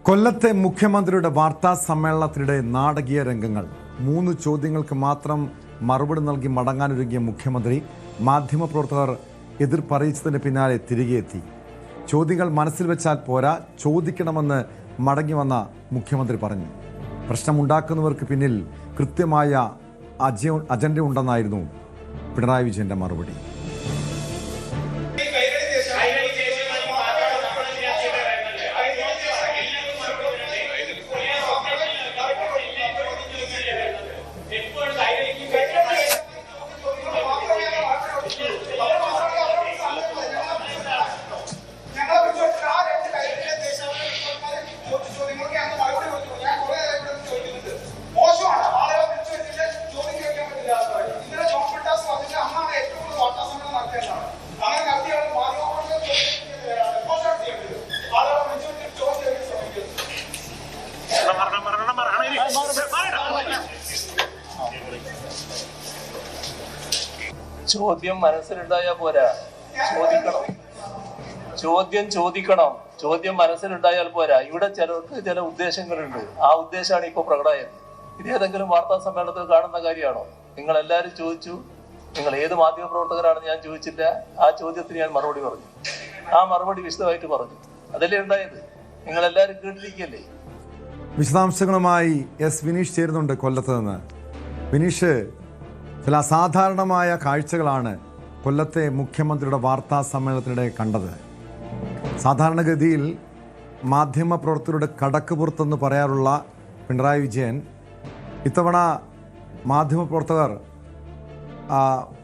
കൊല്ലത്തെ മുഖ്യമന്ത്രിയുടെ വാർത്താ സമ്മേളനത്തിനിടെ നാടകീയ രംഗങ്ങൾ. 3 ചോദ്യങ്ങൾക്ക് മാത്രം മറുപടി നൽകി മടങ്ങാനൊരുങ്ങിയ മുഖ്യമന്ത്രി മാധ്യമപ്രവർത്തകർ എതിർപ്പറിയിച്ചതിന് പിന്നാലെ തിരികെ എത്തി. ചോദ്യങ്ങൾ മനസ്സിൽ വെച്ചാൽ പോരാ, ചോദിക്കണമെന്ന് മടങ്ങി വന്ന മുഖ്യമന്ത്രി പറഞ്ഞു. പ്രശ്നമുണ്ടാക്കുന്നവർക്ക് പിന്നിൽ കൃത്യമായ അജണ്ട ഉണ്ടെന്നായിരുന്നു പിണറായി വിജയന്റെ മറുപടി. ചോദ്യം മനസ്സിലുണ്ടായാ പോരാ, ചോദിക്കണം. ചോദ്യം മനസ്സിലുണ്ടായാൽ പോരാ. ഇവിടെ ചിലർക്ക് ചില ഉദ്ദേശങ്ങളുണ്ട്. ആ ഉദ്ദേശമാണ് ഇപ്പൊ പ്രകടമായത്. ഇത് ഏതെങ്കിലും വാർത്താ സമ്മേളനത്തിൽ കാണുന്ന കാര്യമാണോ? നിങ്ങൾ എല്ലാവരും ചോദിച്ചു, നിങ്ങൾ ഏത് മാധ്യമപ്രവർത്തകരാണെന്ന് ഞാൻ ചോദിച്ചില്ല. ആ ചോദ്യത്തിന് ഞാൻ മറുപടി പറഞ്ഞു. ആ മറുപടി വിശദമായിട്ട് പറഞ്ഞു. അതല്ലേ ഉണ്ടായത്. നിങ്ങൾ എല്ലാവരും കേട്ടിരിക്കല്ലേ. വിശദാംശങ്ങളുമായി എസ് വിനീഷ് ചേരുന്നുണ്ട് കൊല്ലത്ത് നിന്ന്. വിനീഷ്, ചില അസാധാരണമായ കാഴ്ചകളാണ് കൊല്ലത്തെ മുഖ്യമന്ത്രിയുടെ വാർത്താ സമ്മേളനത്തിനിടെ കണ്ടത്. സാധാരണഗതിയിൽ മാധ്യമപ്രവർത്തകരുടെ കടക്കുപുറത്തെന്ന് പറയാറുള്ള പിണറായി വിജയൻ ഇത്തവണ മാധ്യമപ്രവർത്തകർ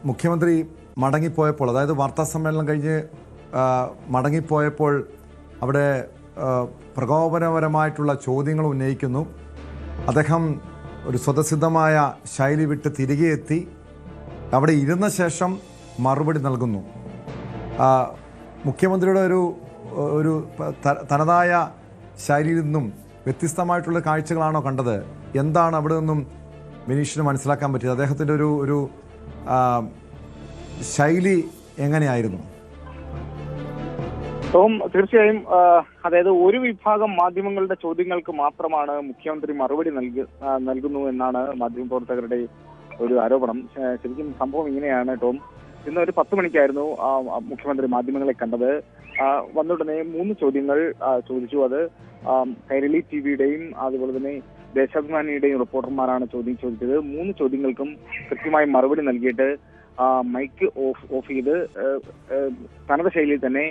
മുഖ്യമന്ത്രി മടങ്ങിപ്പോയപ്പോൾ, അതായത് വാർത്താ സമ്മേളനം കഴിഞ്ഞ് മടങ്ങിപ്പോയപ്പോൾ അവിടെ പ്രകോപനപരമായിട്ടുള്ള ചോദ്യങ്ങൾ ഉന്നയിക്കുന്നു. അദ്ദേഹം ഒരു സ്വതസിദ്ധമായ ശൈലി വിട്ട് തിരികെ എത്തി അവിടെ ഇരുന്ന ശേഷം മറുപടി നൽകുന്നു. മുഖ്യമന്ത്രിയുടെ ഒരു തനതായ ശൈലിയിൽ നിന്നും വ്യത്യസ്തമായിട്ടുള്ള കാഴ്ചകളാണോ കണ്ടത്? എന്താണ് അവിടെ നിന്നും വിനീഷിന് മനസ്സിലാക്കാൻ പറ്റിയത്? അദ്ദേഹത്തിൻ്റെ ഒരു ശൈലി എങ്ങനെയായിരുന്നു? തീർച്ചയായും, അതായത് ഒരു വിഭാഗം മാധ്യമങ്ങളുടെ ചോദ്യങ്ങൾക്ക് മാത്രമാണ് മുഖ്യമന്ത്രി മറുപടി നൽകുന്നു എന്നാണ് മാധ്യമപ്രവർത്തകരുടെ ഒരു ആരോപണം. ശരിക്കും സംഭവം ഇങ്ങനെയാണ് ടോം. ഇന്ന് ഒരു 10 മണിക്കായിരുന്നു മുഖ്യമന്ത്രി മാധ്യമങ്ങളെ കണ്ടത്. വന്നുടനെ 3 ചോദ്യങ്ങൾ ചോദിച്ചു. അത് കൈരളി ടിവിയുടെയും അതുപോലെ തന്നെ ദേശാഭിമാനിയുടെയും റിപ്പോർട്ടർമാരാണ് ചോദ്യം ചോദിച്ചത്. 3 ചോദ്യങ്ങൾക്കും കൃത്യമായി മറുപടി നൽകിയിട്ട് മൈക്ക് ഓഫ് ചെയ്ത് തനത് ശൈലിയിൽ തന്നെ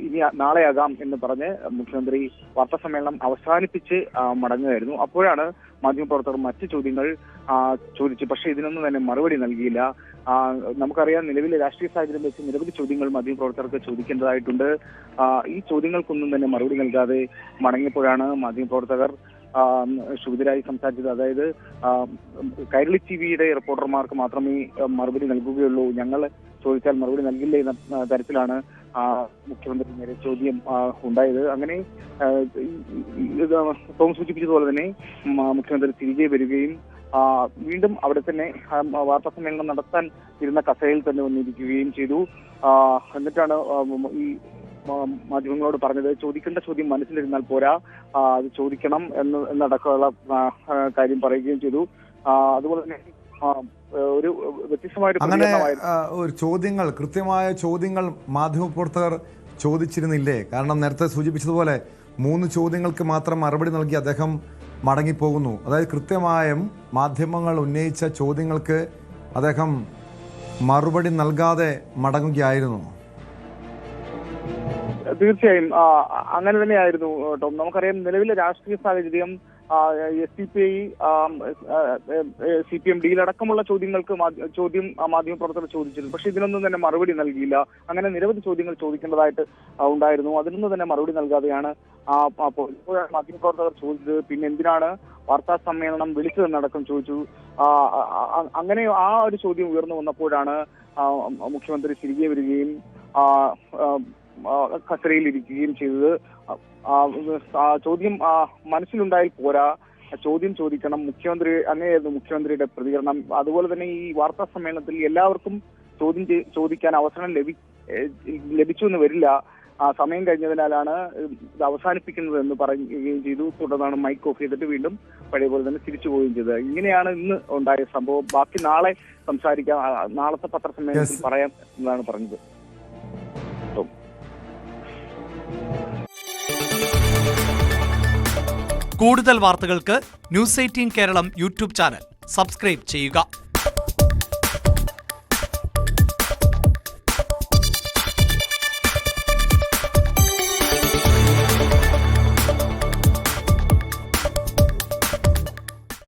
ഇനി നാളെയാകാം എന്ന് പറഞ്ഞ് മുഖ്യമന്ത്രി വാർത്താ സമ്മേളനം അവസാനിപ്പിച്ച് മടങ്ങുകയായിരുന്നു. അപ്പോഴാണ് മാധ്യമപ്രവർത്തകർ മറ്റ് ചോദ്യങ്ങൾ ചോദിച്ചു. പക്ഷേ ഇതിനൊന്നും തന്നെ മറുപടി നൽകിയില്ല. നമുക്കറിയാം, നിലവിലെ രാഷ്ട്രീയ സാഹചര്യം വെച്ച് നിരവധി ചോദ്യങ്ങൾ മാധ്യമപ്രവർത്തകർക്ക് ചോദിക്കേണ്ടതായിട്ടുണ്ട്. ഈ ചോദ്യങ്ങൾക്കൊന്നും തന്നെ മറുപടി നൽകാതെ മടങ്ങിയപ്പോഴാണ് മാധ്യമപ്രവർത്തകർ ക്ഷുഭിതരായി സംസാരിച്ചത്. അതായത് കൈരളി ടിവിയുടെ റിപ്പോർട്ടർമാർക്ക് മാത്രമേ മറുപടി നൽകുകയുള്ളൂ, ഞങ്ങൾ ചോദിച്ചാൽ മറുപടി നൽകില്ല എന്ന തരത്തിലാണ് മുഖ്യമന്ത്രി നേരെ ചോദ്യം ഉണ്ടായത്. അങ്ങനെ ടോം സൂചിപ്പിച്ചതുപോലെ തന്നെ മുഖ്യമന്ത്രി തിരികെ വരികയും വീണ്ടും അവിടെ തന്നെ വാർത്താ സമ്മേളനം നടത്താൻ ഇരുന്ന കസേരയിൽ തന്നെ വന്നിരിക്കുകയും ചെയ്തു. എന്നിട്ടാണ് ഈ മാധ്യമങ്ങളോട് പറഞ്ഞത്, ചോദിക്കേണ്ട ചോദ്യം മനസ്സിലിരുന്നാൽ പോരാ, അത് ചോദിക്കണം എന്നടക്കമുള്ള കാര്യം പറയുകയും ചെയ്തു. അതുപോലെ തന്നെ ഒരു അങ്ങനെ ഒരു ചോദ്യങ്ങൾ, കൃത്യമായ ചോദ്യങ്ങൾ മാധ്യമപ്രവർത്തകർ ചോദിച്ചിരുന്നില്ലേ? കാരണം നേരത്തെ സൂചിപ്പിച്ചതുപോലെ 3 ചോദ്യങ്ങൾക്ക് മാത്രം മറുപടി നൽകി അദ്ദേഹം മടങ്ങിപ്പോകുന്നു. അതായത് കൃത്യമായും മാധ്യമങ്ങൾ ഉന്നയിച്ച ചോദ്യങ്ങൾക്ക് അദ്ദേഹം മറുപടി നൽകാതെ മടങ്ങുകയായിരുന്നു. തീർച്ചയായും അങ്ങനെ തന്നെയായിരുന്നു ടോം. നമുക്കറിയാം, നിലവിലെ രാഷ്ട്രീയ സാഹചര്യം SDPI, CPM, ഡിയിലടക്കമുള്ള ചോദ്യങ്ങൾക്ക് മാധ്യമപ്രവർത്തകർ ചോദിച്ചിരുന്നു. പക്ഷെ ഇതിനൊന്നും തന്നെ മറുപടി നൽകിയില്ല. അങ്ങനെ നിരവധി ചോദ്യങ്ങൾ ചോദിക്കേണ്ടതായിട്ട് ഉണ്ടായിരുന്നു. അതിനൊന്നും തന്നെ മറുപടി നൽകാതെയാണ് ഇപ്പോഴാണ് മാധ്യമപ്രവർത്തകർ ചോദിച്ചത്. പിന്നെ എന്തിനാണ് വാർത്താ സമ്മേളനം വിളിച്ചതെന്നടക്കം ചോദിച്ചു. അങ്ങനെ ആ ഒരു ചോദ്യം ഉയർന്നു വന്നപ്പോഴാണ് മുഖ്യമന്ത്രി തിരികെ വരികയും കസേരയിലിരിക്കുകയും ചെയ്തത്. ചോദ്യം മനസ്സിലുണ്ടായാൽ പോരാ, ചോദ്യം ചോദിക്കണം. അങ്ങനെയായിരുന്നു മുഖ്യമന്ത്രിയുടെ പ്രതികരണം. അതുപോലെ തന്നെ ഈ വാർത്താ സമ്മേളനത്തിൽ എല്ലാവർക്കും ചോദ്യം ചോദിക്കാൻ അവസരം ലഭിച്ചു എന്ന് വരില്ല. ആ സമയം കഴിഞ്ഞതിനാലാണ് ഇത് അവസാനിപ്പിക്കുന്നത് എന്ന് പറയുകയും ചെയ്തു. തുടർന്നാണ് മൈക്ക് ഓഫ് ചെയ്തിട്ട് വീണ്ടും പഴയ പോലെ തന്നെ തിരിച്ചു പോവുകയും ചെയ്തത്. ഇങ്ങനെയാണ് ഇന്ന് ഉണ്ടായ സംഭവം. ബാക്കി നാളെ സംസാരിക്കാം, നാളത്തെ പത്രസമ്മേളനത്തിൽ പറയാം എന്നാണ് പറഞ്ഞത്. കൂടുതൽ വാർത്തകൾക്ക് news 18 Keralam YouTube channel subscribe ചെയ്യുക.